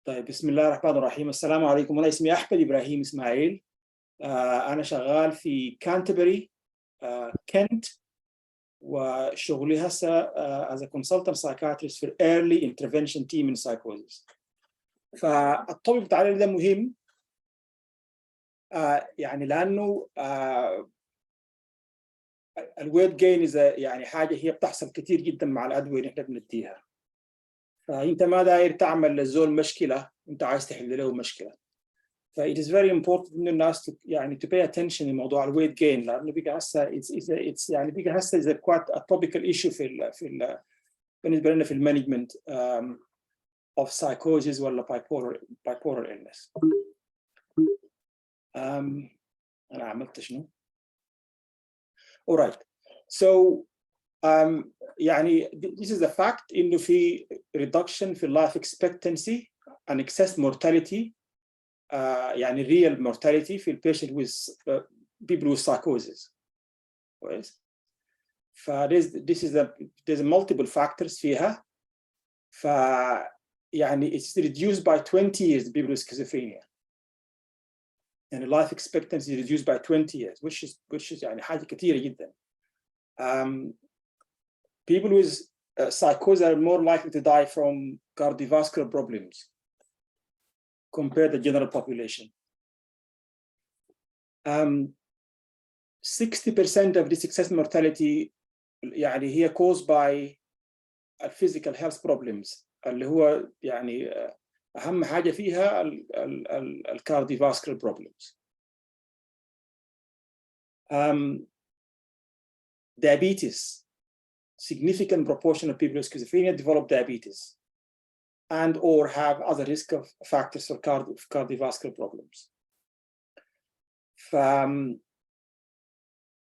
طيب بسم الله الرحمن الرحيم. السلام عليكم. أنا اسمي أحمد إبراهيم إسماعيل. أنا شغال في كانتربري كنت، وشغلي هسه as a consultant psychiatrist في early intervention team in psychosis. فالطبيب التعليلي ده مهم يعني لأنه الويت جين يعني حاجة هي بتحصل كثير جدا مع الأدوية اللي احنا بنديها. فأنت ما داير تعمل للزول مشكلة، أنت عايز تحل له مشكلة. ف it is very important إنه الناس يعني to pay attention لموضوع الويت جين، لأنه بقى هسه it's يعني بقى هسه is quite a topical issue بالنسبة لنا في المانجمنت of psychosis ولا bipolar illness. أنا عملت شنو؟ alright. So يعني this is the fact إنه في reduction في life expectancy and excess mortality. يعني real mortality في patient with people with psychosis. كويس. there's multiple factors فيها. يعني it's reduced by 20 years people with schizophrenia. يعني life expectancy is reduced by 20 years, which is يعني حاجة كثيرة جدا. People with psychosis are more likely to die from cardiovascular problems compared to the general population. 60% of this excess mortality يعني هي caused by physical health problems اللي هو يعني أهم حاجة فيها cardiovascular problems. Diabetes. Significant proportion of people with schizophrenia develop diabetes and or have other risk of factors for cardiovascular problems.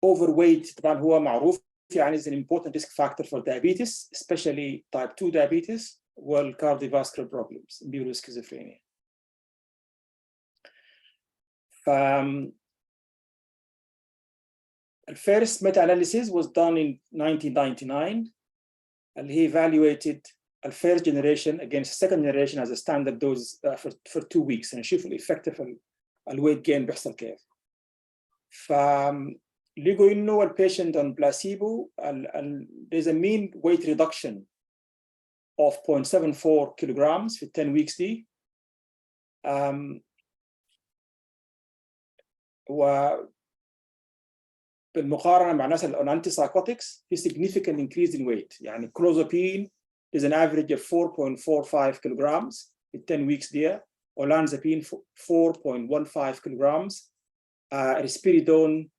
Overweight طبعا هو معروف يعني is an important risk factor for diabetes, especially type 2 diabetes or cardiovascular problems in people with schizophrenia. The first meta-analysis was done in 1999, and he evaluated the first generation against the second generation as a standard dose for 2 weeks, and نشوف الeffective الweight gain بيحصل كيف. لقوا إنه البيشنت on placebo there's a mean weight reduction of 0.74 kilograms في 10 weeks دي. بالمقارنة مع الناس on antipsychotics في significant increase in weight. يعني clozapine is an average of 4.45 kilograms in 10 weeks there. olanzapine 4.15 kilograms. Risperidone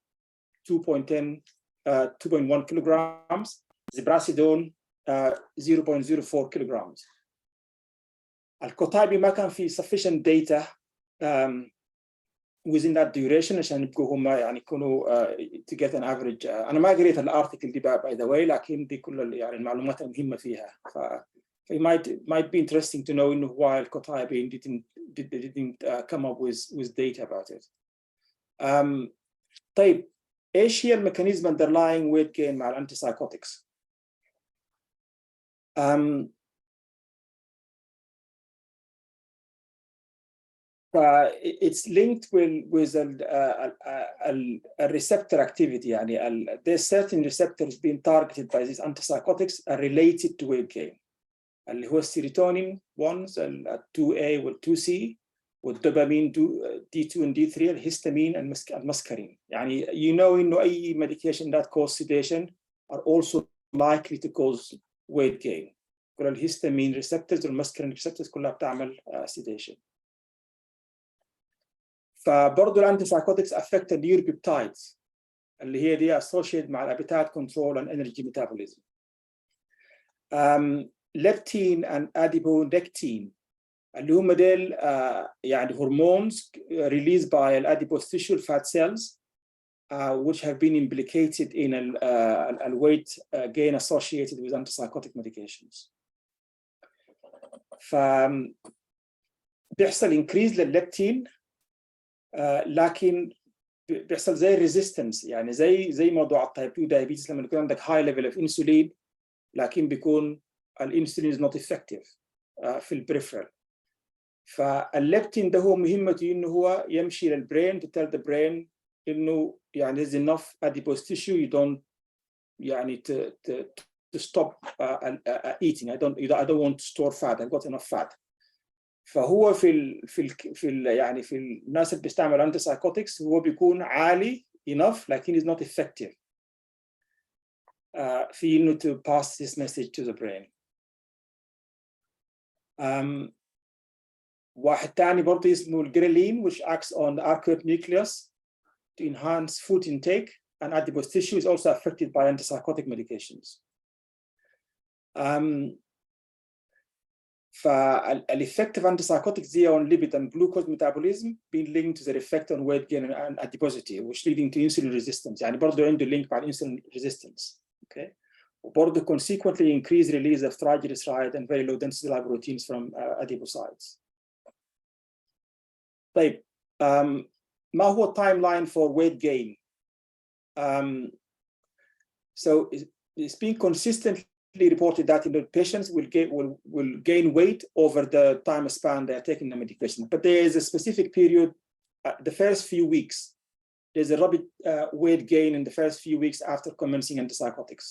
2.1 kilograms. Zibrasidone 0.04 kilograms. الكوتايبي ما كان في sufficient data within that duration عشان يبقوا هم يعني يكونوا to get an average. أنا ما قريت الارتكل دي by the way، لكن دي كل يعني المعلومات المهمة فيها. it might be interesting to know why الكوتايبي didn't come up with data about it. طيب ايش هي الميكانيزم underlying weight gain مع الانتيسايكوتكس؟ it's linked with a receptor activity. يعني there's certain receptors being targeted by these antipsychotics are related to weight gain. اللي هو السيروتونين 1 ال 2A وال 2C والدوبامين D2 and D3 الهستامين المسكرين. يعني إنه أي medication that cause sedation are also likely to cause weight gain. كل الهستامين receptors والمسكرين receptors كلها بتعمل sedation. فبرضه الانتيسايكوتكس affect the neuropeptides اللي هي دي associated مع appetite control and energy metabolism. Leptin and adiponectin اللي هم ديل يعني hormones released by adipose tissue fat cells which have been implicated in weight gain associated with antipsychotic medications. بيحصل increase للleptin لكن بيحصل زي resistance، يعني زي موضوع التايب 2 diabetes لما يكون عندك high level of insulin لكن بيكون الانسولين is not effective في البريفرال. فالليبتين ده هو مهمته انه هو يمشي للبرين to tell the brain انه يعني there's enough adipose tissue, you don't يعني to stop eating. I don't want to store fat. I've got enough fat. فهو يعني في الناس اللي بيستعمل انتي سايكوتكس هو بيكون عالي enough لكن is not effective في انه to pass this message to the brain. واحد تاني برضه اسمه الجريلين which acts on the arcuate nucleus to enhance food intake, and adipose tissue is also affected by antipsychotic medications. فالeffect of antipsychotics here on lipid and glucose metabolism being linked to their effect on weight gain and adiposity, which leading to insulin resistance. يعني برضه عنده link مع insulin resistance. Okay. وبرضه consequently increased release of triglyceride and very low density lipoproteins from adipocytes. طيب ما هو timeline for weight gain? So it's been consistently reported that the patients will gain weight over the time span they are taking the medication, but there is a specific period, the first few weeks. There's a rapid weight gain in the first few weeks after commencing antipsychotics.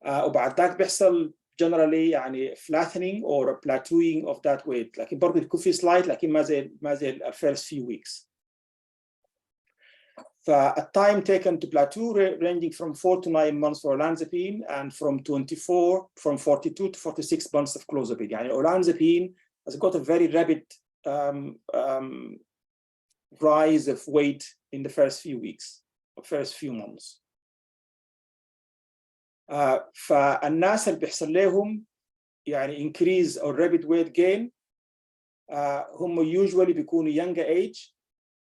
وبعد ذاك بيحصل generally يعني flattening or plateauing of that weight. لكن برضه بيكون في slight لكن ما زي first few weeks. A time taken to plateau ranging from 4 to 9 months for olanzapine and from 42 to 46 months of clozapine. يعني olanzapine has got a very rapid rise of weight in the first few weeks, or first few months. فالناس اللي بيحصل لهم يعني increase or rapid weight gain هم usually بيكونوا younger age,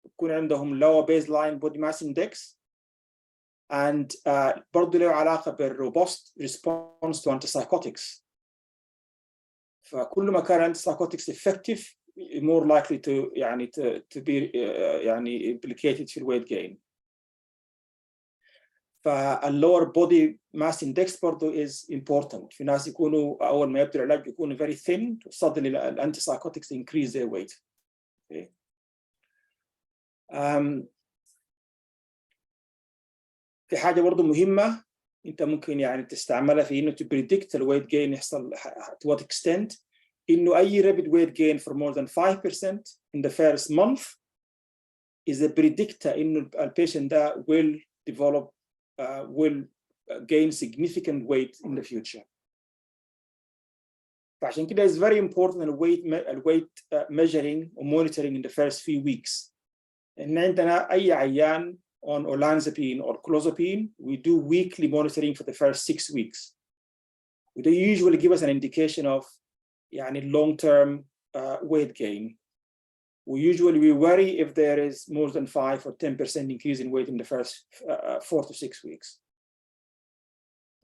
يكون عندهم lower baseline body mass index, and برضه له علاقة بالrobust response to antipsychotics. فكل ما كان antipsychotics effective, more likely to يعني to be يعني implicated في weight gain. فالlower body mass index برضه is important. في ناس يكونوا أول ما يبدأ العلاج يكونوا very thin, suddenly the antipsychotics increase their weight. Okay. في حاجة برضه مهمة أنت ممكن يعني تستعملها في إنه to predict the weight gain يحصل to what extent. إنه أي rapid weight gain for more than 5% in the first month is a predictor إنه الpatient ده will develop will gain significant weight in the future. فعشان كده is very important weight measuring or monitoring in the first few weeks. إن عندنا أي عيان on olanzapine or clozapine, we do weekly monitoring for the first 6 weeks. They usually give us an indication of يعني long-term weight gain. We worry if there is more than 5 or 10% increase in weight in the first 4 to 6 weeks.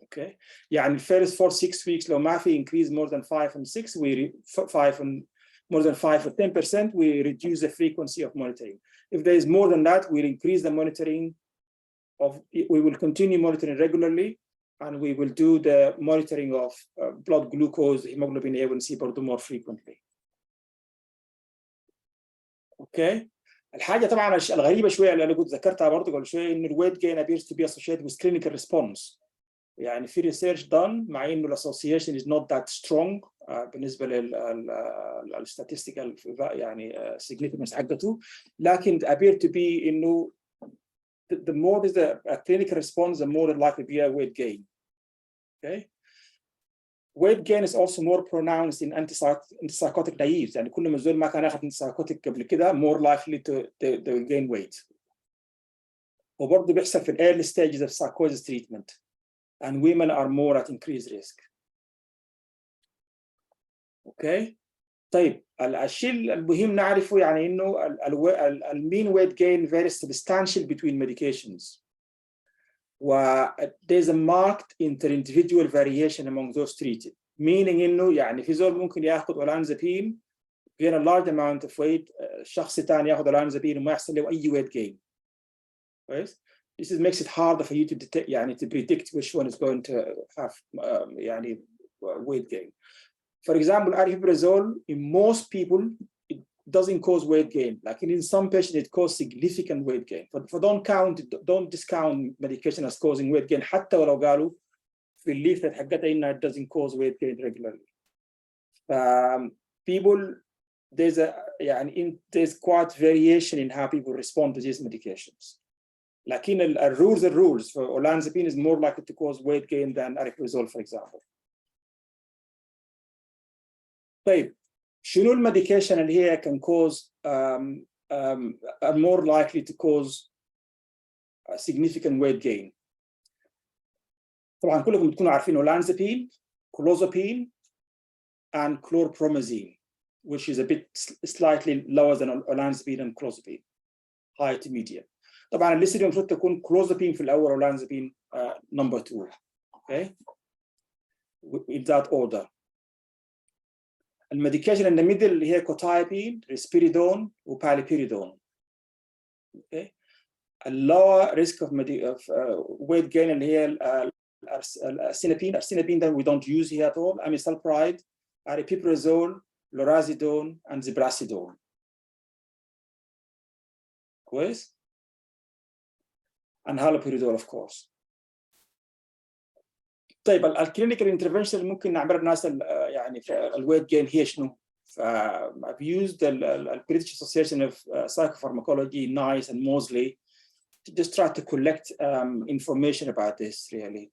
Okay. يعني first 4 to 6 weeks لو ما في increase more than 5 and 6, more than 5 or 10%, we reduce the frequency of monitoring. If there is more than that, we'll increase the monitoring we will continue monitoring regularly, and we will do the monitoring of blood glucose, hemoglobin A1C برضه more frequently. Okay. الحاجة طبعا الغريبة شوية اللي أنا كنت ذكرتها برضه قبل شوية إن weight gain appears to be associated with clinical response. يعني في research done مع إنه association is not that strong بالنسبة للstatistical يعني significance حقته، لكن appear to be إنه the more there's a clinical response, the more likely to be a weight gain. Okay. Weight gain is also more pronounced in antipsychotic naives. يعني كل ما الزول ما كان ياخذ antipsychotic قبل كده more likely to gain weight. وبرضه بيحصل في early stages of psychosis treatment, and women are more at increased risk. Okay. طيب الشيء المهم نعرفه يعني إنه mean weight gain varies substantially between medications. there's a marked inter-individual variation among those treated, meaning إنه يعني في زول ممكن ياخذ olanzapine gain a large amount of weight, شخص ثاني ياخذ olanzapine وما يحصل له أي weight gain. Right? This makes it harder for you to detect يعني to predict which one is going to have يعني weight gain. For example, aripiprazole, in most people, it doesn't cause weight gain. Like in some patients, it causes significant weight gain. But don't discount medication as causing weight gain. حتى ولو قالوا في الليفلت حقتها إنها it doesn't cause weight gain regularly. People, there's quite variation in how people respond to these medications. Like in rules are rules. For olanzapine is more likely to cause weight gain than aripiprazole, for example. طيب شنو الميديكيشن اللي هي can cause are more likely to cause significant weight gain؟ طبعا كلكم بتكونوا عارفين olanzapine, clozapine, and chlorpromazine, which is a bit slightly lower than olanzapine and clozapine, high to medium. طبعا الليست دي المفروض تكون clozapine في الأول olanzapine number 2. Okay, in that order. الميديكيشن in the middle اللي هي quetiapine, risperidone, وpaliperidone. Okay, a lower risk of weight gain اللي هي arseniapine that we don't use here at all, amisulpride, aripiprazole, lorazepam, and zibrasidone. كويس؟ and haloperidol of course. طيب الكلينيكال انترفنشن اللي ممكن نعملها الناس يعني في الويت جين هي شنو؟ I've used the British Association of Psychopharmacology, NICE, and Mosley to just try to collect information about this really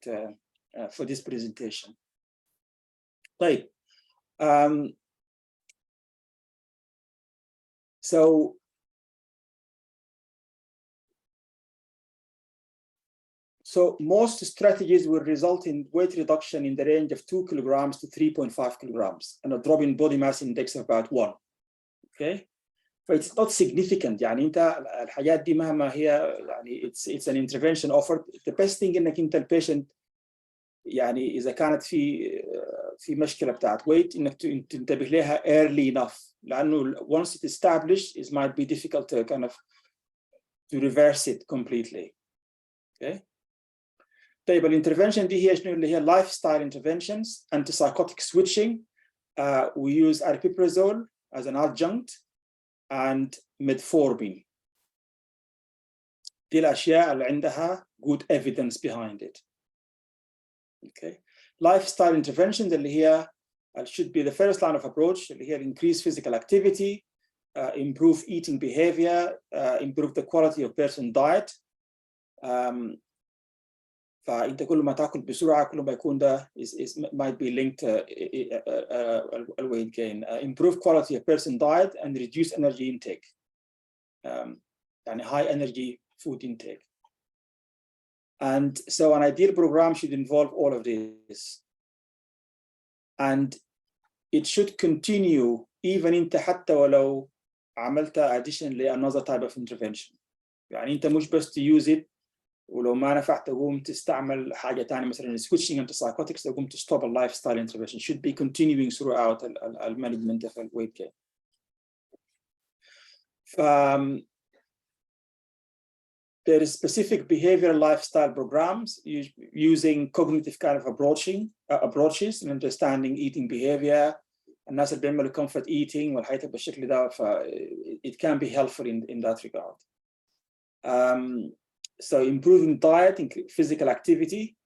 for this presentation. طيب So most strategies will result in weight reduction in the range of 2 kilograms to 3.5 kilograms and a drop in body mass index of about 1. Okay, but it's not significant. يعني أنت الحاجات دي مهما هي يعني it's an intervention offered. The best thing إنك أنت البيشنت يعني إذا كانت في مشكلة بتاعت weight إنك تنتبه لها early enough. لأنه once it's established, it might be difficult to kind of to reverse it completely. Okay. طيب الانترفنشن دي هي شنو اللي هي lifestyle interventions, antipsychotic switching, we use aripiprazole as an adjunct and metformin. دي الأشياء اللي عندها good evidence behind it. Okay, lifestyle interventions اللي هي should be the first line of approach اللي هي increase physical activity, improve eating behavior, improve the quality of person diet. فأنت كل ما تأكل بسرعة كل ما يكون ده might be linked to weight gain. Improve quality of person diet and reduce energy intake. يعني high energy food intake. And so an ideal program should involve all of this. And it should continue even أنت حتى ولو عملت additionally another type of intervention. يعني أنت مش بس to use it ولو ما نفع تقوم تستعمل حاجة تانية مثلا switching antipsychotics تقوم to stop a lifestyle intervention should be continuing throughout the management of weight gain. There is specific behavioral lifestyle programs using cognitive kind of approaches in understanding eating behavior. الناس اللي بيعملوا comfort eating والحياة بالشكل ده it can be helpful in that regard. So improving diet and physical activity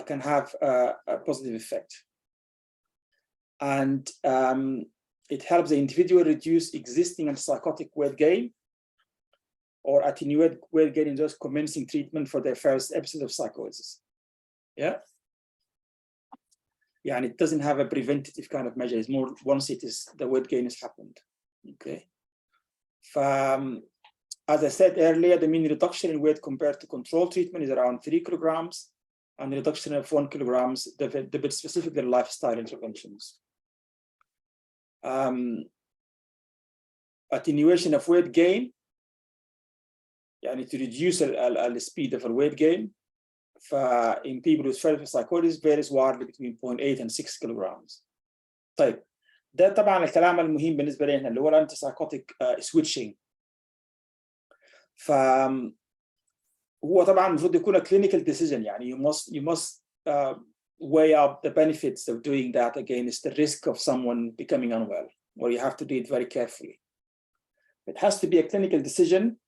can have a positive effect. And it helps the individual reduce existing antipsychotic weight gain or attenuate weight gain in those commencing treatment for their first episode of psychosis. Yeah? Yeah, and it doesn't have a preventative kind of measure. It's more once the weight gain has happened. Okay. As I said earlier, the mean reduction in weight compared to control treatment is around 3 kilograms, and the reduction of 1 kilograms, the bit specifically lifestyle interventions. Attenuation of weight gain, يعني to reduce the speed of a weight gain, in people with further psychosis varies widely between 0.8 and 6 kilograms. طيب ده طبعا الكلام المهم بالنسبة لنا اللي هو الانتيسايكوتيك switching. فهو طبعا المفروض يكون a clinical decision يعني you must weigh up the benefits of doing that against the risk of someone becoming unwell, where you have to do it very carefully. It has to be a clinical decision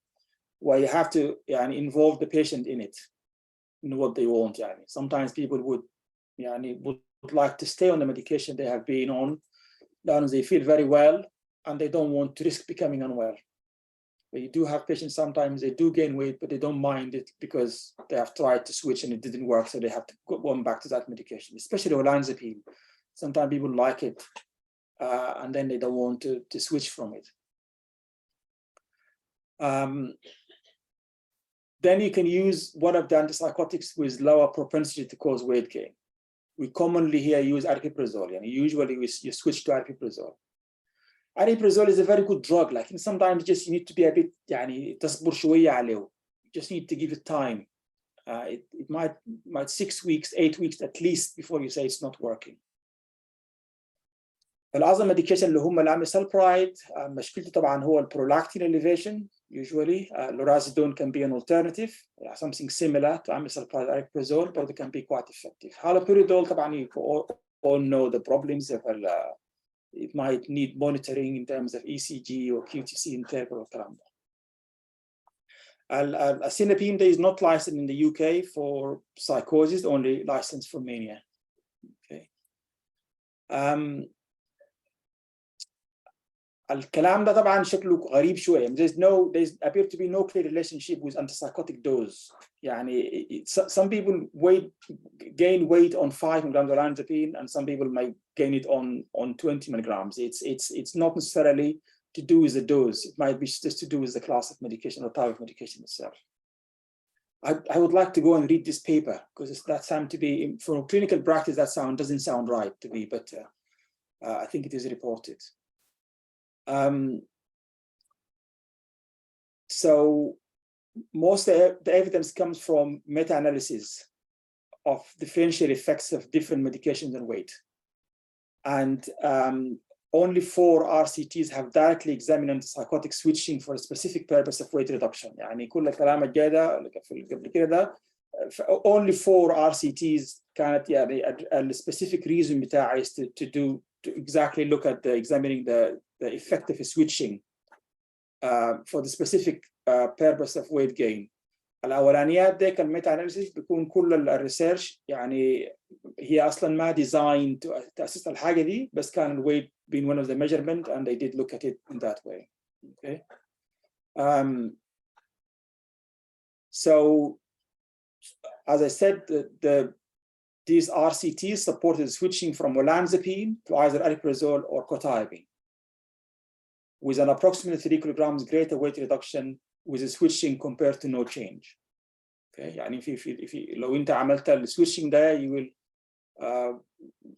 where you have to involve the patient in it, in what they want. Sometimes people would like to stay on the medication they have been on, and they feel very well, and they don't want to risk becoming unwell. But you do have patients, sometimes they do gain weight, but they don't mind it because they have tried to switch and it didn't work, so they have to go back to that medication, especially olanzapine. Sometimes people like it, and then they don't want to switch from it. Then you can use one of the antipsychotics with lower propensity to cause weight gain. We commonly here use aripiprazole, and usually you switch to aripiprazole. Aripiprazole is a very good drug. Like sometimes just you need to be a bit تصبر شوية عليه. You just need to give it time. It might 6 weeks, 8 weeks at least before you say it's not working. الأعظم medication اللي هم الاميسالبرايد مشكلته طبعا هو البرولاكتين elevation. Usually, lorazepam can be an alternative, something similar to amisulpride aripiprazole, but it can be quite effective. Haloperidol, طبعا you all know the problems of it might need monitoring in terms of ECG or QTC interval والكلام ده. Asinapine is not licensed in the UK for psychosis, only licensed for mania. Okay. الكلام ده طبعا شكله غريب شويه. There's appear to be no clear relationship with antipsychotic dose. Some people gain weight on 5 milligrams of olanzapine, and some people might gain it on 20 milligrams. It's not necessarily to do with the dose. It might be just to do with the class of medication or type of medication itself. I would like to go and read this paper because that sounds to be, from clinical practice, that doesn't sound right to me, but I think it is reported. So most of the evidence comes from meta-analysis of differential effects of different medications on weight. And only 4 RCTs have directly examined antipsychotic switching for a specific purpose of weight reduction. كل الكلام الجاي ده قبل كده only 4 RCTs كانت the specific reason بتاعها is to exactly look at examining the effect of switching for the specific purpose of weight gain. الأولانيات دي كان ميتا أناليسيس بيكون كل الريسيرش هي أصلاً ما ديزاين تأسس الحاجة دي، بس كان weight being one of the measurement, and they did look at it in that way. Okay. So as I said, these RCTs supported switching from olanzapine to either aripiprazole or quetiapine, with an approximately 3 kilograms greater weight reduction with the switching compared to no change. Okay, if لو أنت عملت السwitching ده, you will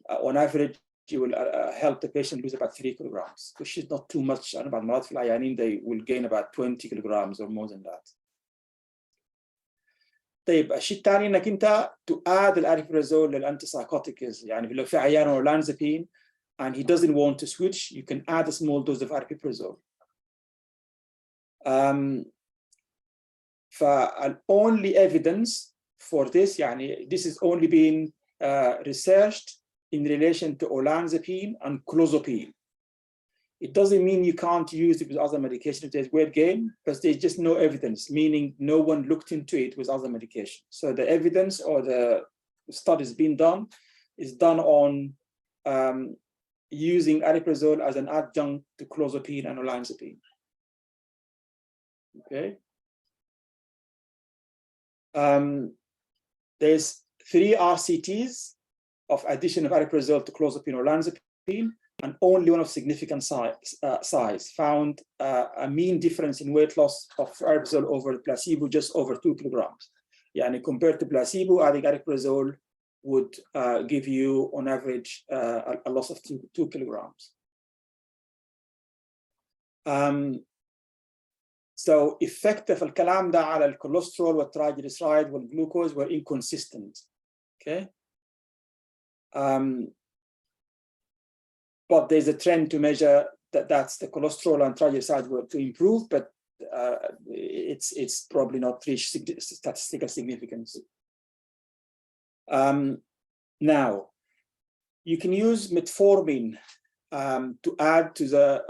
on average you will help the patient lose about 3 kilograms, which is not too much. بعض المرات في العيانين they will gain about 20 kilograms or more than that. طيب الشيء الثاني انك انت to add الارipiprazole للانتيسايكوتيك لو في عيان olanzapine and he doesn't want to switch, you can add a small dose of aripiprazole. فالonly evidence for this this is only being researched in relation to olanzapine and clozapine. It doesn't mean you can't use it with other medication if there's weight gain, but there's just no evidence, meaning no one looked into it with other medication. So the evidence or the studies being done is done on using aripiprazole as an adjunct to clozapine and olanzapine. Okay. There's 3 RCTs of addition of aripiprazole to clozapine or olanzapine, and only one of significant size found a mean difference in weight loss of aripiprazole over placebo, just over 2 kilograms. Compared to placebo, adding aripiprazole would give you on average a loss of 2 kilograms. So effective الكلام ده على الكوليسترول والترايجليسرايد والجلوكوز were inconsistent. Okay. But there's a trend to measure that's the cholesterol and triglycerides were to improve, but it's probably not reached statistical significance. Now, you can use metformin to add to the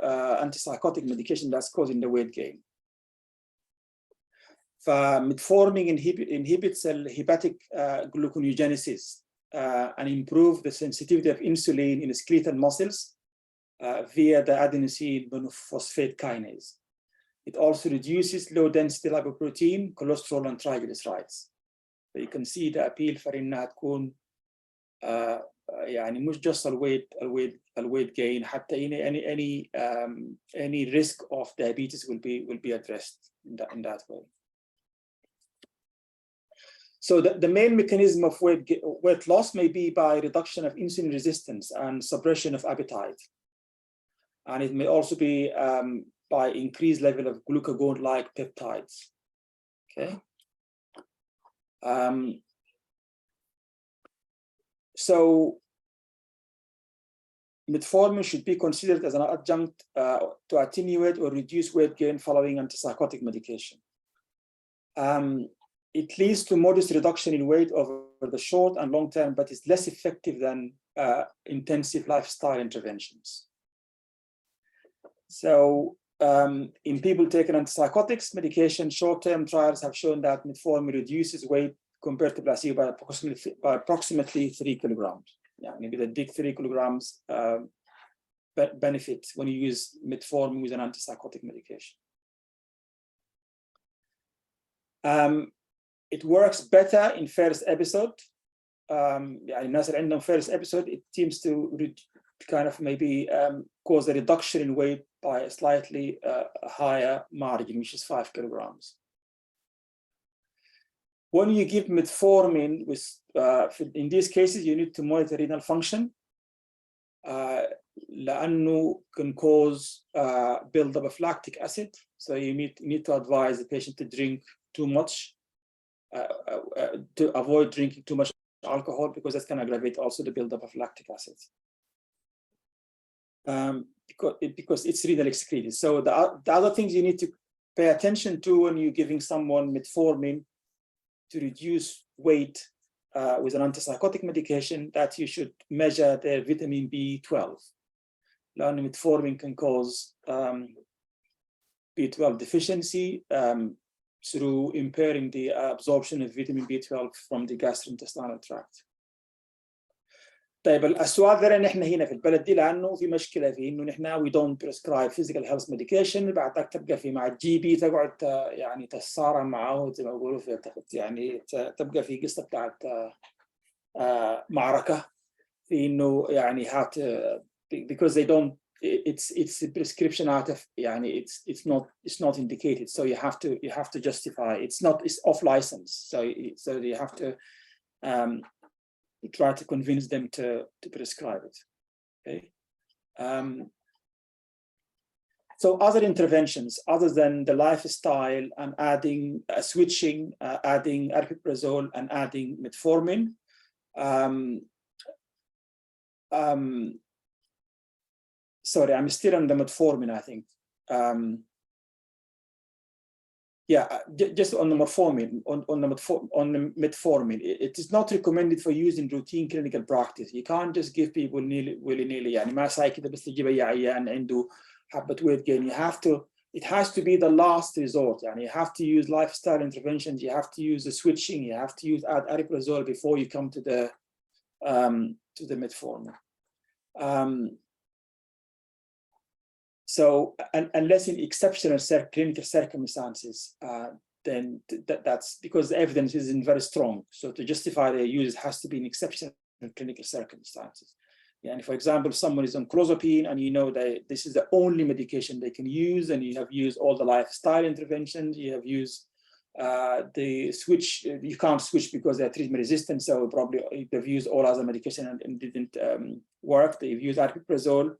antipsychotic medication that's causing the weight gain. Metformin inhibits hepatic gluconeogenesis and improve the sensitivity of insulin in skeletal muscles via the adenosine monophosphate kinase. It also reduces low-density lipoprotein, cholesterol, and triglycerides. So you can see the appeal for إنها تكون يعني مش just الويت gain حتى any risk of diabetes will be addressed in that way. So the main mechanism of weight loss may be by reduction of insulin resistance and suppression of appetite. And it may also be by increased level of glucagon-like peptides. Okay. So metformin should be considered as an adjunct to attenuate or reduce weight gain following antipsychotic medication. It leads to modest reduction in weight over the short and long term, but is less effective than intensive lifestyle interventions. So in people taking antipsychotics medication, short-term trials have shown that metformin reduces weight compared to placebo by approximately 3 kilograms. Yeah, maybe the big 3 kilograms benefit when you use metformin with an antipsychotic medication. It works better in first episode. يعني الناس اللي عندهم first episode, it seems to kind of maybe cause a reduction in weight by a slightly higher margin, which is 5 kilograms. When you give metformin, in these cases, you need to monitor renal function. لأنه can cause buildup of lactic acid. So you need to advise the patient to drink too much, to avoid drinking too much alcohol, because that can aggravate also the buildup of lactic acid. Because it's renal excreted. So the other things you need to pay attention to when you're giving someone metformin to reduce weight with an antipsychotic medication, that you should measure their vitamin B12. Metformin can cause B12 deficiency through impairing the absorption of vitamin B12 from the gastrointestinal tract. طيب السؤال ده نحن هنا في البلد دي لانه في مشكله في انه نحن we don't prescribe physical health medication. بعدك تبقى في مع الجي بي تقعد يعني تتصارع معه زي ما بيقولوا يعني تبقى في قصه بتاعت معركه في انه يعني because they don't it's a prescription out of يعني it's not indicated, so you have to justify it's off license, so you have to try to convince them to prescribe it. Okay. So other interventions other than the lifestyle and adding switching, adding aripiprazole and adding metformin. Sorry, I'm still on the metformin, I think. Yeah, just on the metformin, it is not recommended for use in routine clinical practice. You can't just give people willy-nilly. يعني ما ساي كده بس تجيب أي عيان عنده حبة weight gain. It has to be the last resort. يعني you have to use lifestyle interventions. You have to use the switching. You have to use aripiprazole before you come to the metformin. So, unless in exceptional clinical circumstances, then that's because the evidence isn't very strong. So to justify their use, it has to be in exceptional clinical circumstances. Yeah, and for example, someone is on clozapine and you know that this is the only medication they can use, and you have used all the lifestyle interventions, you have used the switch, you can't switch because they're treatment resistant, so probably they've used all other medication and didn't work. They've used aripiprazole.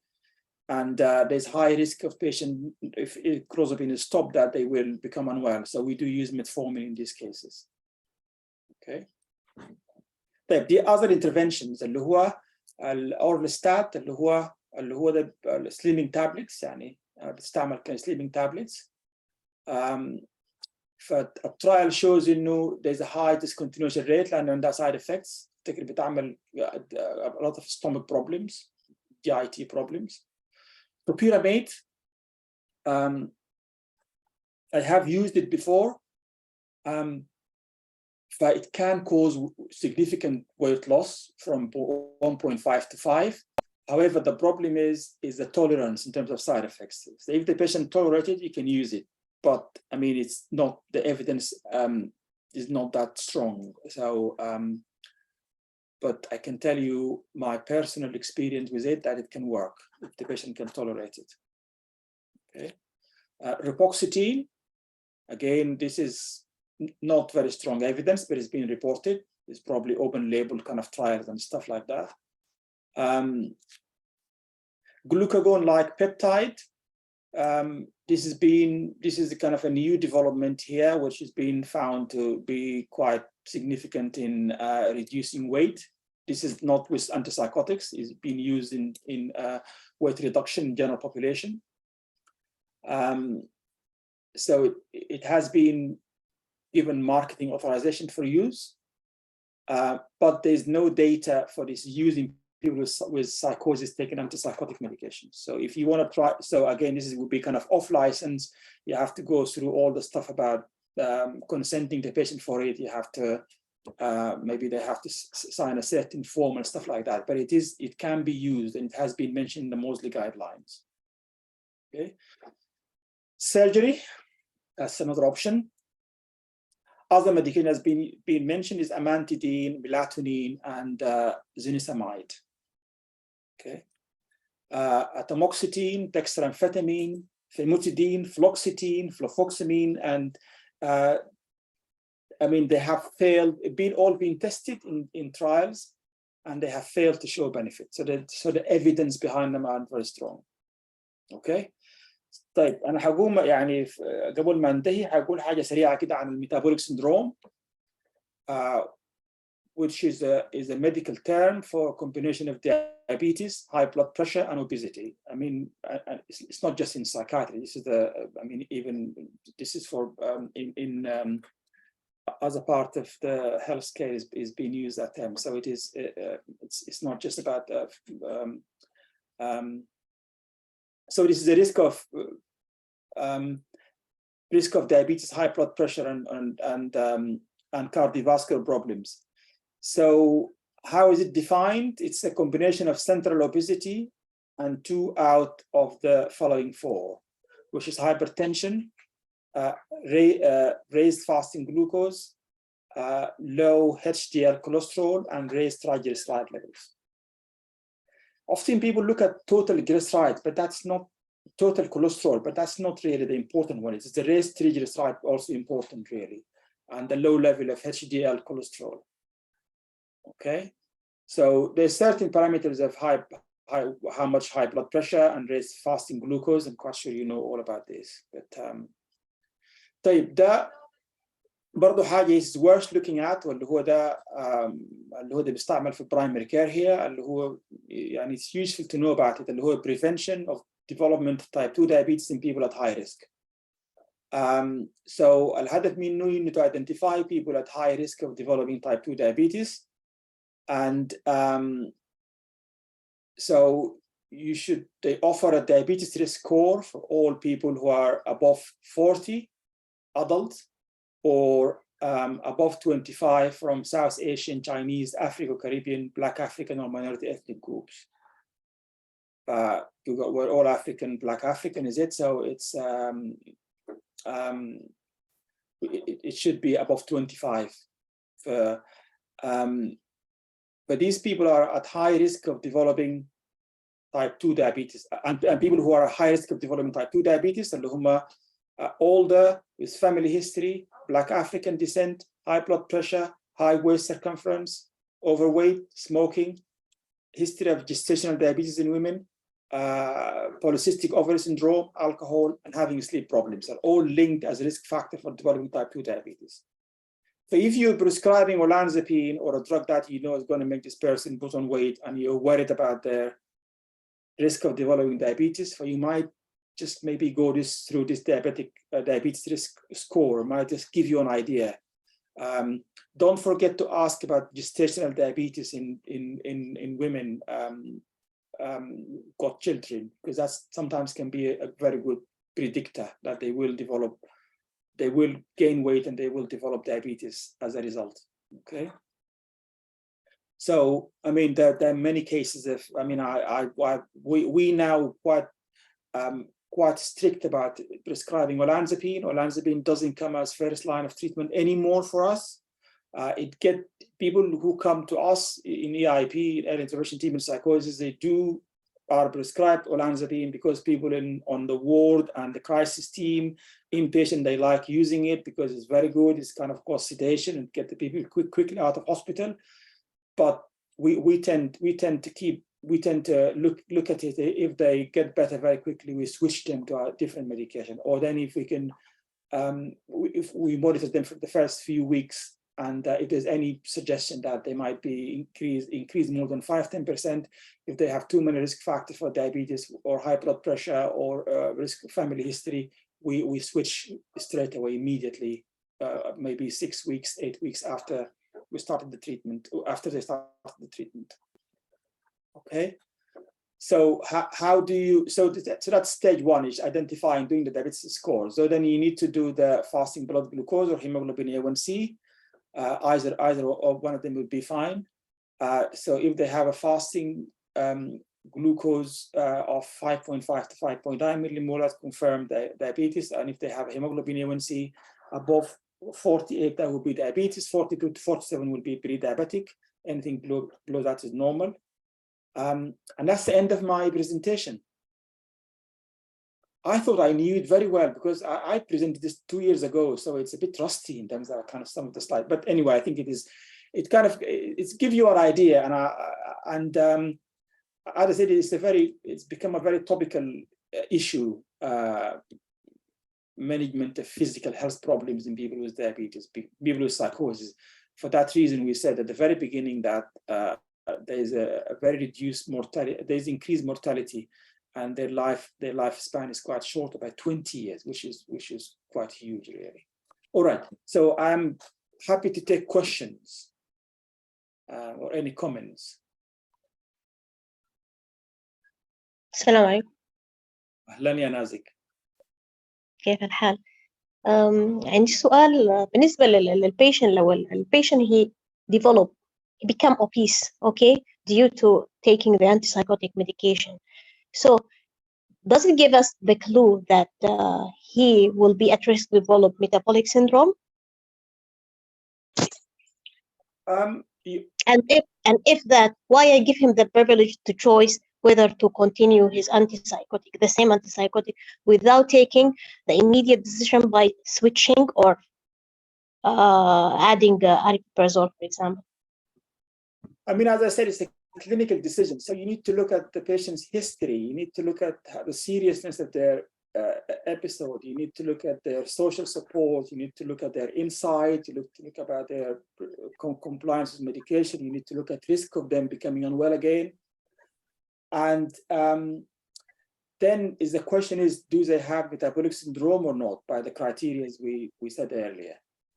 And there's high risk of patient, if clozapine is stopped, that they will become unwell. So we do use metformin in these cases. Okay. The other interventions اللي هو الأورلستات اللي هو السليمينج tablets يعني بتستعمل كسليمينج tablets. فالtrial shows إنه there's a high discontinuation rate لأنه عندها side effects. بتعمل a lot of stomach problems, GIT problems. Topiramate, I have used it before, but it can cause significant weight loss from 1.5 to 5. However, the problem is the tolerance in terms of side effects. So if the patient tolerates it, you can use it. But I mean, it's not, the evidence is not that strong. So, but I can tell you my personal experience with it, that it can work if the patient can tolerate it. Okay. Reboxetine, again, this is not very strong evidence, but it's been reported. It's probably open label kind of trials and stuff like that. Glucagon-like peptide. This is kind of a new development here, which has been found to be quite significant in reducing weight. This is not with antipsychotics. It's been used in weight reduction in general population. So it has been given marketing authorization for use, but there's no data for this using people with psychosis taking antipsychotic medication. So if you want to try, so again, this would be kind of off license. You have to go through all the stuff about consenting the patient for it. You have to, maybe they have to sign a certain form and stuff like that, but it can be used, and it has been mentioned in the Mosley guidelines. Okay. Surgery, that's another option. Other medication has been mentioned is amantadine, melatonin, and zonisamide. Okay. Atomoxetine, dextroamphetamine, famotidine, fluoxetine, fluvoxamine, and I mean, they have failed, all been tested in trials, and they have failed to show benefit. So the evidence behind them aren't very strong. Okay. طيب أنا هقوم يعني قبل ما انتهي هقول حاجة سريعة كده عن الميتابوليك syndrome, which is a medical term for a combination of diabetes, high blood pressure, and obesity. I mean, it's not just in psychiatry. This is I mean, even this is for as a part of the healthcare is being used that term. So it is. It's not just about. So this is a risk of diabetes, high blood pressure, and cardiovascular problems. So how is it defined? It's a combination of central obesity and 2 out of the following 4, which is hypertension, raised fasting glucose, low HDL cholesterol, and raised triglyceride levels. Often people look at total triglycerides, but that's not total cholesterol, but that's not really the important one. It's the raised triglyceride also important really, and the low level of HDL cholesterol. Okay, so there's certain parameters of how much high blood pressure and raised fasting glucose. I'm quite sure you know all about this. But طيب ده برضه حاجة is worth looking at, واللي هو ده بيستعمل في primary care here, اللي هو يعني it's useful to know about it, اللي هو prevention of development of type 2 diabetes in people at high risk. So الهدف منه to identify people at high risk of developing type 2 diabetes, and so they offer a diabetes risk score for all people who are above 40 adults, or above 25 from South Asian, Chinese, Afro-Caribbean, Black African, or minority ethnic groups. We're all African, Black African, is it? So it's it should be above 25. But these people are at high risk of developing type 2 diabetes, and people who are at high risk of developing type 2 diabetes, and whom are older, with family history, Black African descent, high blood pressure, high waist circumference, overweight, smoking, history of gestational diabetes in women, polycystic ovary syndrome, alcohol, and having sleep problems are all linked as a risk factor for developing type 2 diabetes. So if you're prescribing olanzapine or a drug that you know is going to make this person put on weight, and you're worried about their risk of developing diabetes, so you might just maybe go through this diabetes risk score, might just give you an idea. Don't forget to ask about gestational diabetes in women got children, because that sometimes can be a very good predictor that they will gain weight and they will develop diabetes as a result. Okay. So, I mean, there are many cases of, I mean, we now quite strict about prescribing olanzapine. Olanzapine doesn't come as first line of treatment anymore for us. It get people who come to us in EIP, early intervention team in psychosis, they are prescribed olanzapine because people on the ward and the crisis team, inpatient, they like using it because it's very good. It's kind of cause sedation and get the people quickly out of hospital. But we tend to look at it. If they get better very quickly, we switch them to a different medication. Or then if we can, if we monitor them for the first few weeks, and if there's any suggestion that they might be increased more than 5-10%, if they have too many risk factors for diabetes or high blood pressure or risk family history, we switch straight away immediately, maybe 6 weeks, 8 weeks after we started the treatment, after they started the treatment. Okay. So how do you, so that's stage one, is identifying, doing the diabetes score. So then you need to do the fasting blood glucose or hemoglobin A1C. Either of one of them would be fine. So if they have a fasting glucose of 5.5 to 5.9 millimolar, confirmed diabetes. And if they have a hemoglobin A1C above 48, that would be diabetes. 42 to 47 would be pre-diabetic. Anything below that is normal. And that's the end of my presentation. I thought I knew it very well because I presented this 2 years ago, so it's a bit rusty in terms of kind of some of the slides. But anyway, I think it gives you an idea, and as I said, it's become a very topical issue. Management of physical health problems in people with diabetes, people with psychosis. For that reason, we said at the very beginning that there's a very reduced mortality, there's increased mortality, and their lifespan is quite short, about 20 years, which is quite huge, really. All right, so I'm happy to take questions or any comments. السلام عليكم. أهلا يا نازك. كيف الحال؟ عندي سؤال بالنسبة للبيشنت. لو البيشنت he become obese, okay, due to taking the antipsychotic medication. So does it give us the clue that he will be at risk to develop metabolic syndrome? And if that, why I give him the privilege to choice whether to continue his antipsychotic, the same antipsychotic, without taking the immediate decision by switching or adding aripiprazole, for example? I mean, as I said, it's a clinical decision. So you need to look at the patient's history. You need to look at the seriousness of their episode. You need to look at their social support. You need to look at their insight. You look about their compliance with medication. You need to look at risk of them becoming unwell again. And then the question is, do they have metabolic syndrome or not, by the criteria we said earlier.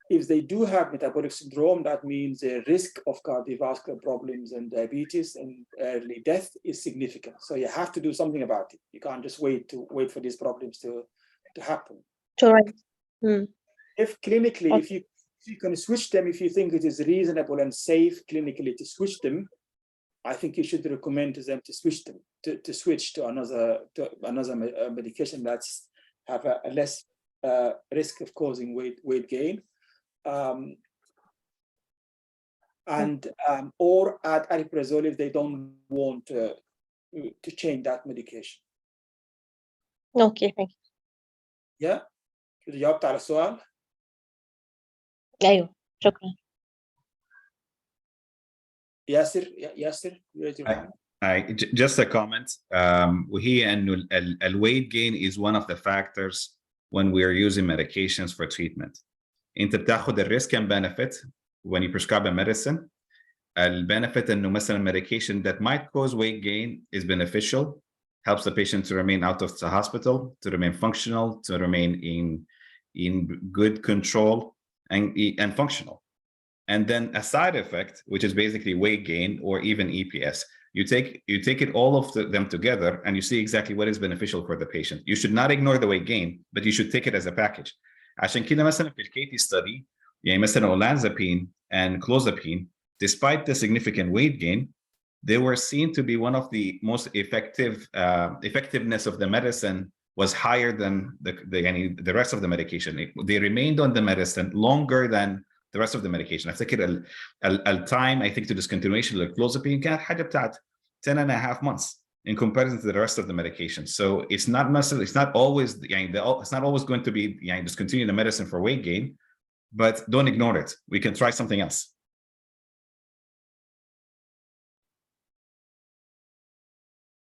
If they do have metabolic syndrome, that means the risk of cardiovascular problems and diabetes and early death is significant. So you have to do something about it. You can't just wait for these problems to happen. Correct. If clinically, if you can switch them, if you think it is reasonable and safe clinically to switch them, I think you should recommend to them to switch them, to switch to another medication that's have a less risk of causing weight gain. Or add aripiprazole if they don't want to change that medication. Okay, thank you. Yeah, جاوبت على السؤال؟ أيوه، شكرا. ياسر just a comment. وهي إنه weight gain is one of the factors when we are using medications for treatment. انت بتاخد الريسك and benefit when you prescribe a medicine. الbenefit انه مثلا medication that might cause weight gain is beneficial, helps the patient to remain out of the hospital, to remain functional, to remain in good control and functional. and then a side effect, which is basically weight gain or even EPS. You take it all of them together and you see exactly what is beneficial for the patient. You should not ignore the weight gain, but you should take it as a package. عشان كده مثلا في الكيتي study يعني مثلا olanzapine and clozapine, despite the significant weight gain, they were seen to be one of the most effectiveness of the medicine was higher than the rest of the medication. They remained on the medicine longer than the rest of the medication. افتكر time I think to discontinuation للclozapine كانت حاجه بتاعت 10.5 months in comparison to the rest of the medication. So it's not necessarily, it's not always it's not always going to be discontinue the medicine for weight gain, but don't ignore it. We can try something else.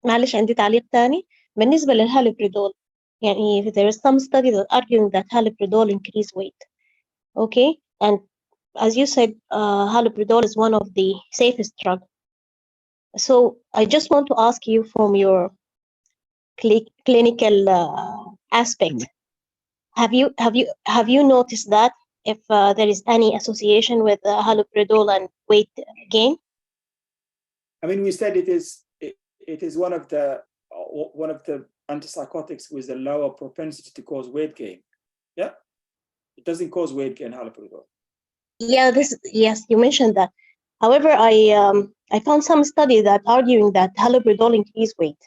معلش عندي تعليق تاني بالنسبة للهالوبريدول. يعني there is some study that arguing that haloperidol increase weight. Okay, and as you said, haloperidol is one of the safest drug. So I just want to ask you from your clinical aspect, have you noticed that if there is any association with haloperidol and weight gain? I mean, we said it is one of the antipsychotics with a lower propensity to cause weight gain. Yeah, it doesn't cause weight gain, haloperidol. Yeah, yes, you mentioned that. However, I found some study that arguing that haloperidol increase weight,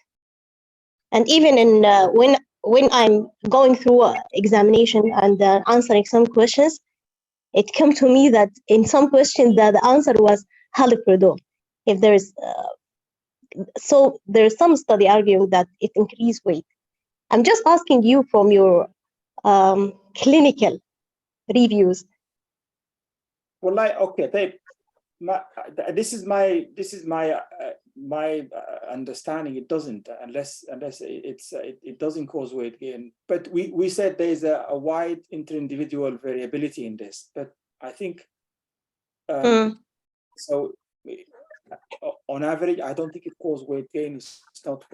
and even in when I'm going through examination and answering some questions, it came to me that in some questions that the answer was haloperidol. If there is so there is some study arguing that it increased weight. I'm just asking you from your clinical reviews. Well, okay, this is my understanding. It doesn't, unless it doesn't cause weight gain. But we said there is a wide inter-individual variability in this. But I think so. On average, I don't think it causes weight gain. It's not.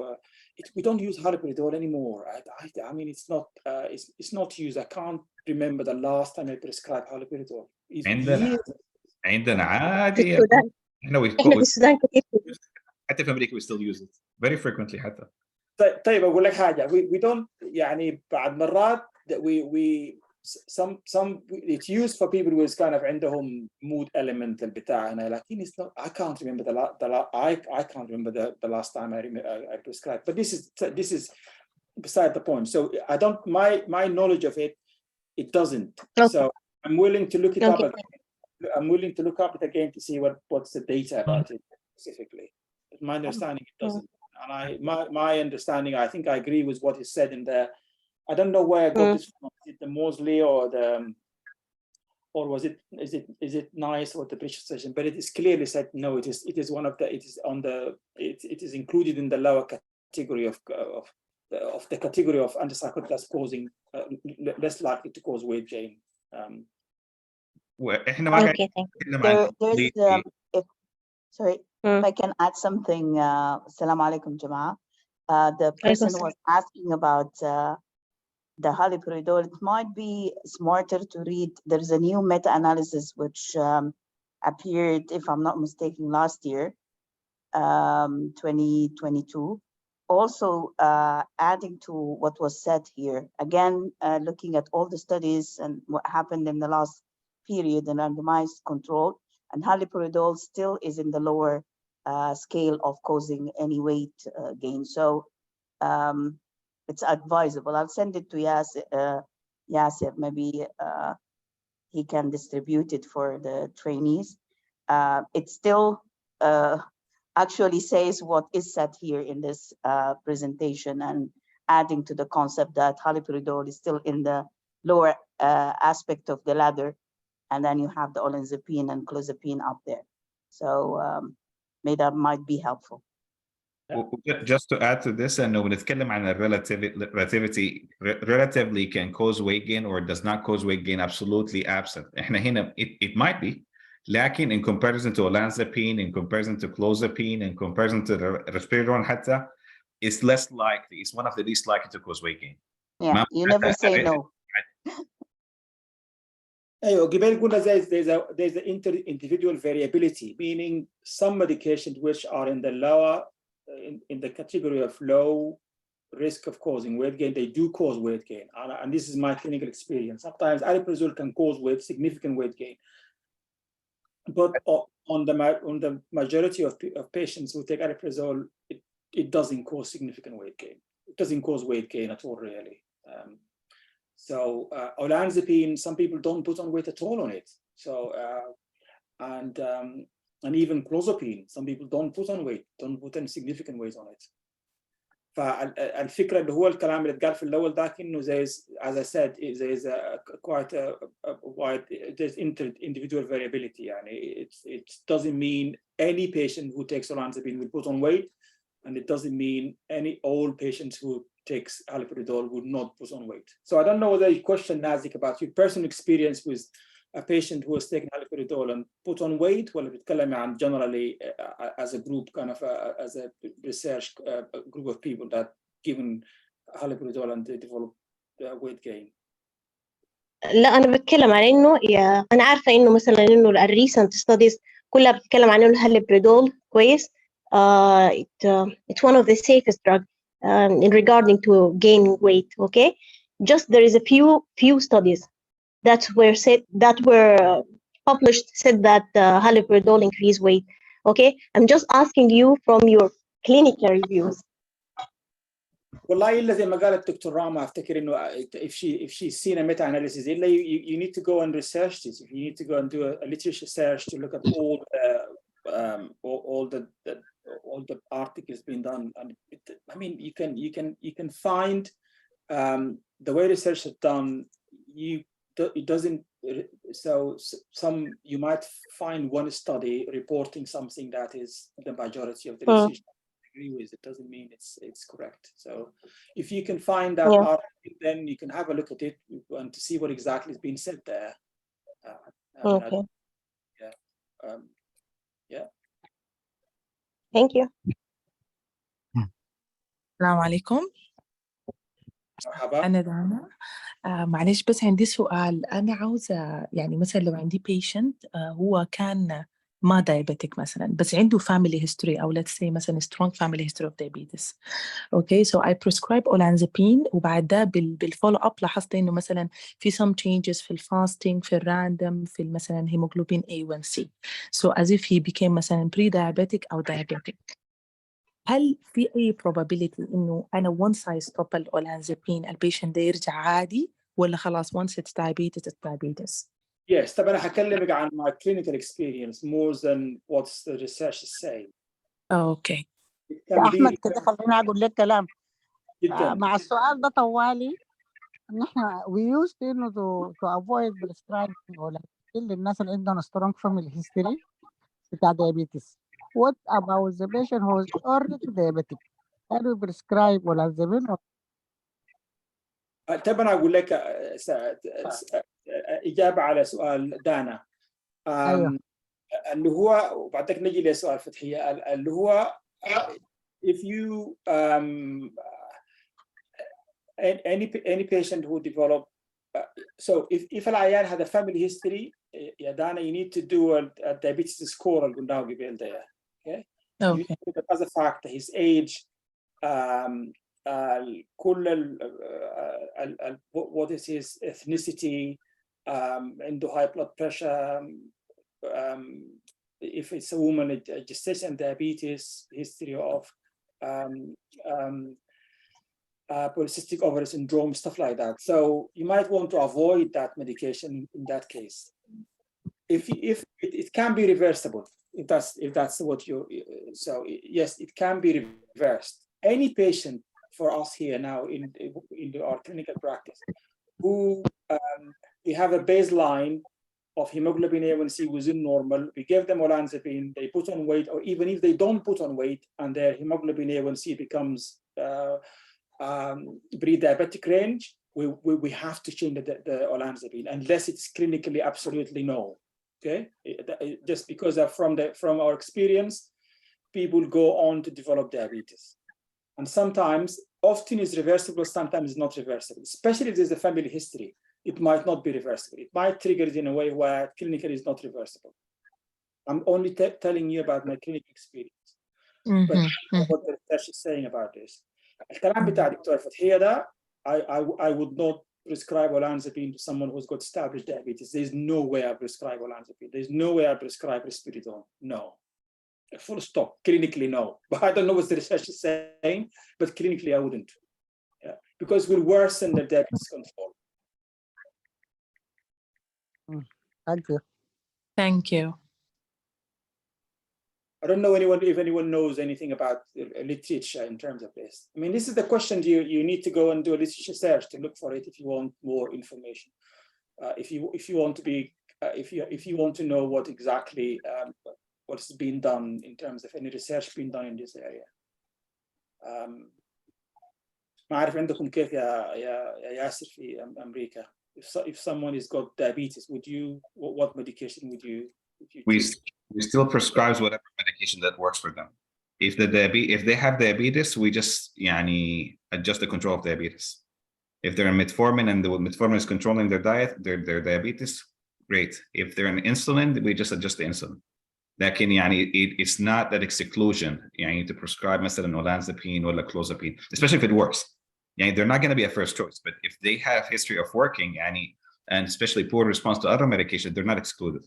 We don't use haloperidol anymore. I mean, it's not used. I can't remember the last time I prescribed haloperidol. عندنا عادي. حتى في أمريكا we still use it very frequently حتى. طيب أقول لك حاجة. We don't يعني بعد مرات that we some it's used for people with kind of عندهم mood element بتاعنا لكن it's not. I can't remember I can't remember the last time I prescribed. But this is beside the point. So I don't my knowledge of it doesn't. Okay. So I'm willing to look it up. I'm willing to look up it again to see what's the data about it specifically. But my understanding it doesn't. And my understanding, I think I agree with what is said in there. I don't know where I got this from. Is it the Mosley or was it is it NICE or the British session? But it is clearly said no. It is one of the. It is included in the lower category of the category of antipsychotics that's causing less likely to cause weight gain. Okay, thank you. Sorry, if I can add something. Assalamu alaikum, Jama'a. The person was asking about the haloperidol. It might be smarter to read. There's a new meta-analysis which appeared, if I'm not mistaken, last year, 2022. Also, adding to what was said here, again, looking at all the studies and what happened in the last period and randomized control, and haloperidol still is in the lower scale of causing any weight gain. So it's advisable. I'll send it to Yasser. Maybe he can distribute it for the trainees. It still actually says what is said here in this presentation, and adding to the concept that haloperidol is still in the lower aspect of the ladder, and then you have the olanzapine and clozapine up there. So maybe that might be helpful. Just to add to this, and when نتكلم عن relatively can cause weight gain or does not cause weight gain, absolutely absent. احنا هنا it might be, لكن in comparison to olanzapine, in comparison to clozapine, in comparison to risperidone حتى, it's less likely. It's one of the least likely to cause weight gain. Yeah, you never say no. أيوة قبل قلنا there's the individual variability, meaning some medications which are in the lower in the category of low risk of causing weight gain, they do cause weight gain, and this is my clinical experience. Sometimes aripiprazole can cause significant weight gain, but on the majority of patients who take aripiprazole, it doesn't cause significant weight gain. It doesn't cause weight gain at all, really. So olanzapine, some people don't put on weight at all on it. So and even clozapine, some people don't put on significant weight on it. فالفكرة اللي هو الكلام اللي اتقال في الأول ذاك إنه as I said there's quite a wide there's individual variability. يعني it doesn't mean any patient who takes olanzapine will put on weight, and it doesn't mean all patients who takes haloperidol would not put on weight. So I don't know whether you question Nazik about your personal experience with a patient who has taken haloperidol and put on weight, ولا بتتكلم عن generally as a group, kind of as a research group of people that given haloperidol and they develop weight gain. لا أنا بتكلم عن إنه أنا عارفة إنه مثلا إنه الريسنت ستاديز كلها بتتكلم عن إنه الهاليبريدول كويس. It's one of the safest drugs in regarding to gaining weight. Okay, just there is a few studies that were published said that haloperidol increase weight. Okay, I'm just asking you from your clinical reviews. والله إلا زي ما قالت دكتور راما أفتكر إنه if she's seen a meta-analysis إلا you need to go and research this. You need to go and do a literature search to look at all the articles being done. And I mean, you can find the way research is done. It doesn't. So you might find one study reporting something that is the majority of the research agree with. It doesn't mean it's correct. So if you can find that article, then you can have a look at it and to see what exactly is being said there. Okay. Yeah. Thank you. السلام عليكم. مرحبا. أنا دانا. معلش بس عندي سؤال. أنا عاوزة يعني مثلا لو عندي patient هو كان ما diabetic مثلا بس عنده family history أو let's say مثلا strong family history of diabetes. Okay, so I prescribe olanzapine وبعد ده بالfollow up لاحظت إنه مثلا في some changes في fasting في random في مثلا hemoglobin A1C. So as if he became مثلا pre-diabetic أو diabetic. هل في أي probability إنه أنا once I stop الأولانزابين البيشنت ده يرجع عادي ولا خلاص once it's diabetes it's diabetes؟ Yes, طبعا أنا هكلمك عن my clinical experience more than what the research is saying. Okay. يا أحمد كده خليني أقول لك كلام. مع السؤال ده طوالي نحن we used to avoid prescribing olanzapine للناس اللي عندهم strong family history بتاع diabetes. What about the patient who is already diabetic? Can we prescribe olanzapine? طبعا أقول لك إجابة على سؤال دانا. أيوه. اللي هو وبعدك نجي لسؤال فتحية اللي هو if you any patient who develop so if العيان had a family history يا دانا you need to do a diabetes score اللي قلناه قبل ده. Okay. Okay. As a factor his age كل what is his ethnicity عنده high blood pressure if it's a woman gestation diabetes history of polycystic ovary syndrome, stuff like that. So you might want to avoid that medication in that case. If it can be reversible, if that's what you so yes, it can be reversed. Any patient for us here now in our clinical practice who we have a baseline of hemoglobin A1C within normal, we give them olanzapine, they put on weight, or even if they don't put on weight and their hemoglobin A1C becomes pre-diabetic range, we have to change the olanzapine unless it's clinically absolutely known. Okay, just because from our experience, people go on to develop diabetes, and often is reversible, sometimes not reversible, especially if there's a family history. it might not be reversible. It might trigger it in a way where clinically is not reversible. I'm only telling you about my clinical experience. But what the research is saying about this. الكلام بتاع دكتور فتحية ده I would not prescribe olanzapine to someone who's got established diabetes. There's no way I prescribe olanzapine. There's no way I prescribe risperidone. No. Full stop. Clinically, no. But I don't know what the research is saying, but clinically, I wouldn't. Yeah. Because we'll worsen the diabetes control. Thank you. Thank you. I don't know if anyone knows anything about literature in terms of this. I mean, this is the question you need to go and do a literature search to look for it if you want more information. If you want to be if you want to know what exactly what's been done in terms of any research being done in this area. ما أعرف عندكم كيف يا ياسر في أمريكا. If someone has got diabetes, what medication would you we still prescribe whatever medication that works for them. If they have diabetes, we just adjust the control of diabetes. If they're on metformin and the metformin is controlling their diet, their diabetes, great. If they're on insulin, we just adjust the insulin. لكن it's not that exclusion to prescribe مثلا olanzapine or clozapine, especially if it works. They're not going to be a first choice, but if they have history of working and especially poor response to other medications, they're not excluded.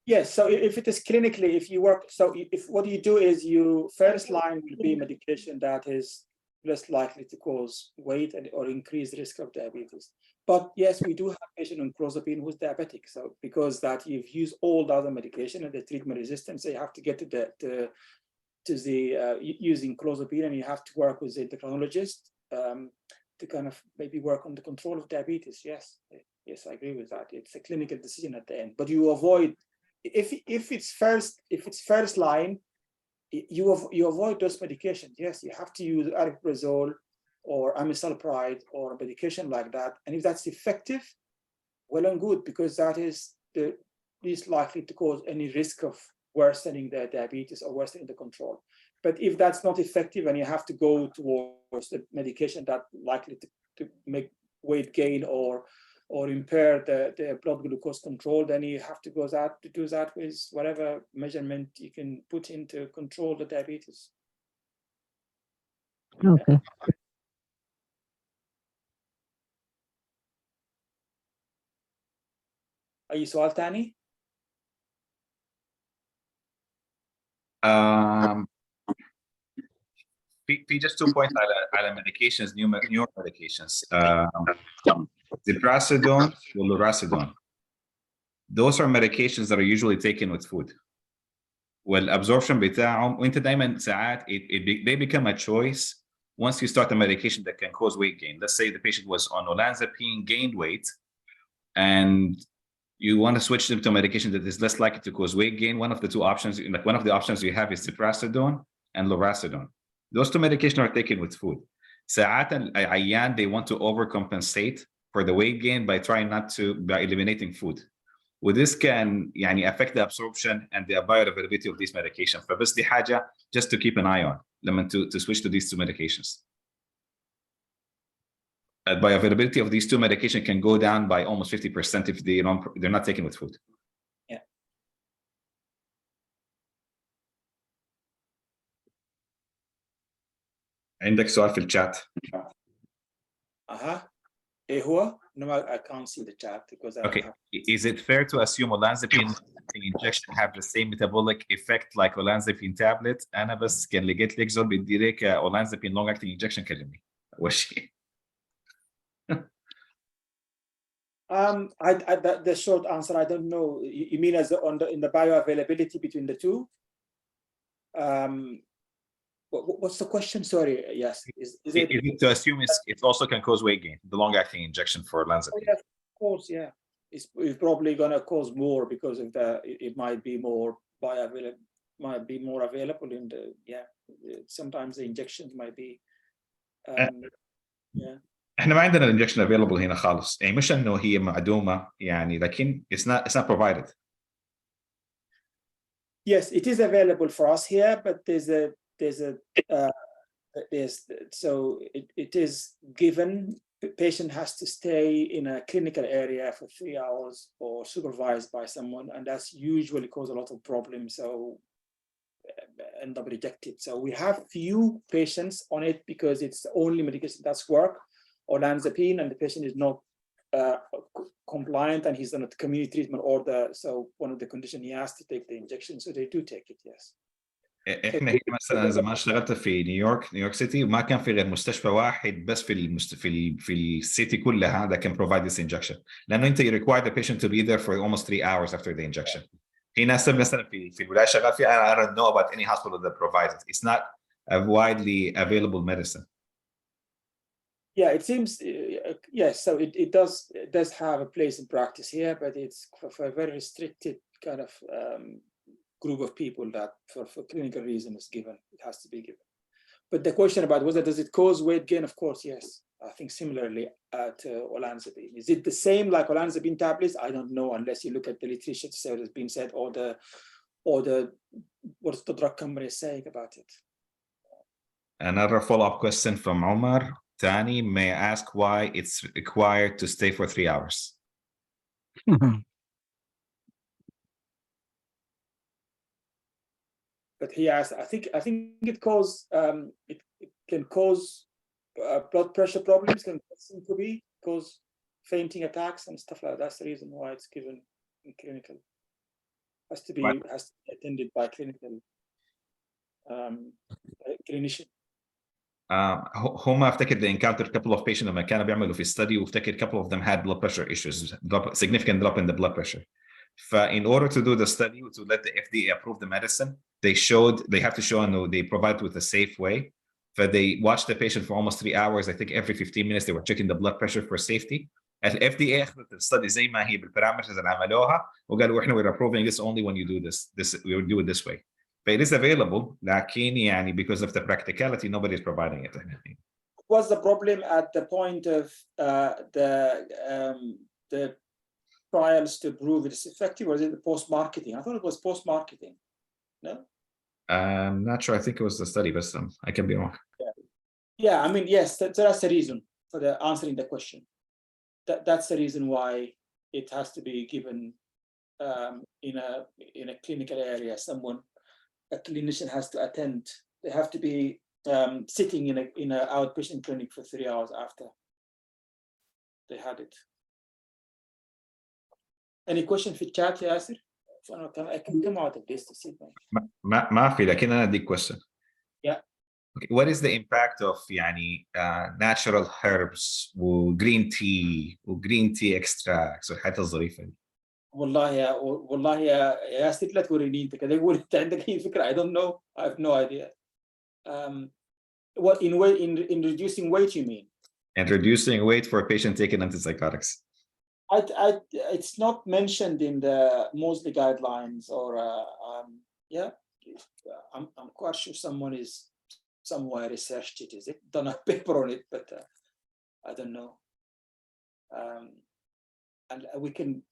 Yes, so if it is clinically, if you work, so if what you do is you first line will be medication that is less likely to cause weight or increase the risk of diabetes. But yes, we do have patient on clozapine who's diabetic. So because that you've used all the other medication and the treatment resistance, so you have to get to the using clozapine, and you have to work with the endocrinologist to kind of maybe work on the control of diabetes. Yes, I agree with that. It's a clinical decision at the end, but you avoid if it's first line, you avoid those medications. Yes, you have to use aripiprazole or amisulpride or a medication like that, and if that's effective, well and good, because that is the least likely to cause any risk of worsening the diabetes or worsening the control. But if that's not effective and you have to go towards the medication that's likely to make weight gain or impair the blood glucose control, then you have to do that with whatever measurement you can put in to control the diabetes. Okay. أي سؤال تاني؟ في just 2 points على medications, newer medications. Ziprasidone or lurasidone. Those are medications that are usually taken with food. والabsorption بتاعهم وانت دايما ساعات they become a choice once you start a medication that can cause weight gain. Let's say the patient was on olanzapine, gained weight, and you want to switch them to a medication that is less likely to cause weight gain. One of the options you have is ziprasidone and lurasidone. Those two medications are taken with food. ساعات العيان they want to overcompensate for the weight gain by eliminating food. With this can affect the absorption and the bioavailability of these medications. فبس دي حاجة just to keep an eye on لما to switch to these two medications. The bioavailability of these two medications can go down by almost 50% if they're not taken with food. Yeah. عندك سؤال في الشات؟ إيه هو؟ No, I can't see the chat because okay. Is it fair to assume olanzapine injection have the same metabolic effect like olanzapine tablet? أنا بس كان لقيت لك زول بدي لك olanzapine long acting injection كلمني. وشي. The short answer, I don't know. You mean as in the bioavailability between the two? What's the question? Sorry. Yes. Is it to assume it also can cause weight gain, the long-acting injection for olanzapine? Oh, yes, of course, yeah. It's probably going to cause more because of it might be more bioavailable, might be more available in the sometimes the injections might be yeah. احنا ما عندنا الانجكشن available هنا خالص. مش انه هي معدومه لكن it's not provided. Yes, it is available for us here, but it is given patient has to stay in a clinical area for 3 hours or supervised by someone, and that's usually cause a lot of problems. So end up rejected. So we have few patients on it because it's the only medication that's work, olanzapine, and the patient is not compliant and he's on a community treatment order. So one of the conditions he has to take the injection, so they do take it, yes. احنا هنا مثلا زمان اشتغلت في نيويورك سيتي، وما كان في غير مستشفى واحد بس في السيتي كلها that can provide this injection، لانه انت you require the patient to be there for almost 3 hours after the injection. هنا مثلا في الولايه شغال فيها I don't know about any hospital that provides it. It's not a widely available medicine. Yeah, it seems yes. So it does have a place in practice here, but it's for a very restricted kind of group of people that for clinical reasons given, it has to be given. But the question about whether does it cause weight gain, of course, yes. I think similarly to olanzapine. Is it the same like olanzapine tablets? I don't know unless you look at the literature to say what has been said or the what's the drug company saying about it. Another follow-up question from Omar Tani, may I ask why it's required to stay for 3 hours? But he asked, I think it can cause blood pressure problems, can cause fainting attacks and stuff like that. That's the reason why it's given in clinical. Has to be attended by clinical clinician. هم افتكر they encountered a couple of patients لما كانوا بيعملوا في study، وافتكر couple of them had blood pressure issues, significant drop in the blood pressure. In order to do the study to let the FDA approve the medicine, they have to show and they provide with a safe way. They watched the patient for almost 3 hours. I think every 15 minutes they were checking the blood pressure for safety. FDA اخذت الستدي زي ما هي بالبارامترز اللي عملوها وقالوا احنا we're approving this only when you do this we will do it this way. But it is available, لكن يعني because of the practicality nobody is providing it. Was the problem at the point of the trials to prove it's effective, or is it the post-marketing? I thought it was post-marketing. No? I'm not sure. I think it was the study, but I can be wrong. Yeah, I mean, yes, that's the reason for the answering the question. That's the reason why it has to be given in a clinical area. A clinician has to attend. They have to be sitting in an outpatient clinic for 3 hours after they had it. Any question في chat يا ياسر? I can come out of this to see. ما في، لكن أنا أديك question. Yeah. Okay. What is the impact of يعني natural herbs وgreen tea extracts والحاجات الظريفة دي؟ والله يا ياسر لا توريني انت كده يقول انت عندك اي فكرة. I don't know. I have no idea. What in reducing weight you mean? And reducing weight for a patient taking antipsychotics. It's not mentioned in the Mosley guidelines or yeah. I'm quite sure someone is somewhere researched it. Is it done a paper on it? But I don't know. And we can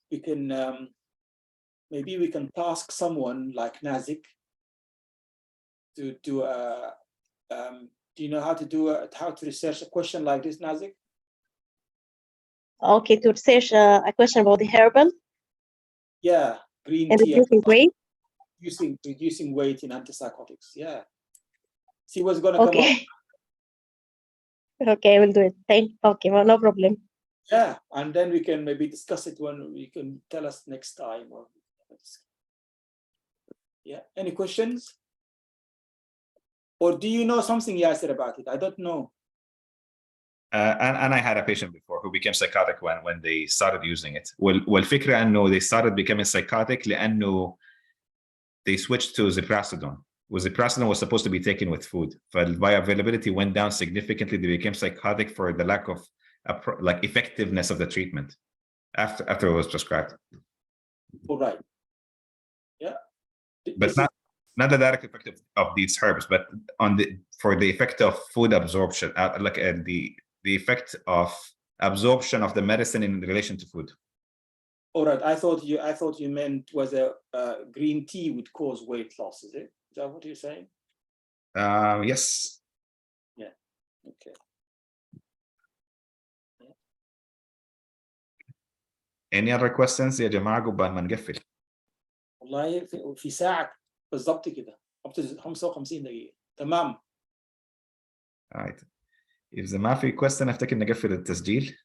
maybe we can task someone like Nazik to do do you know how to research a question like this, Nazik? Okay, to research a question about the herbal. Yeah, green and tea. Reducing weight. Reducing weight in antipsychotics. Yeah. See what's going to come up. Okay, we'll do it. Okay, well, no problem. Yeah, and then we can maybe discuss it when you can tell us next time. Or yeah, any questions? Or do you know something, Yasser, about it? I don't know. And I had a patient before who became psychotic when they started using it. والفكرة إنه they started becoming psychotic لأنه they switched to ziprasidone. Ziprasidone was supposed to be taken with food. But bioavailability went down significantly. They became psychotic for the lack of effectiveness of the treatment after it was prescribed. All right. Yeah. But not the direct effect of these herbs, but for the effect of food absorption, the effect of absorption of the medicine in relation to food. All right. I thought you meant whether green tea would cause weight loss. Is it? Is that what you're saying? Yes. Yeah. Okay. Yeah. any other questions يا جماعة قبل ما نقفل؟ والله في ساعة بالضبط كده 55 دقيقة تمام. إذا ما في question أفتكر نقفل التسجيل.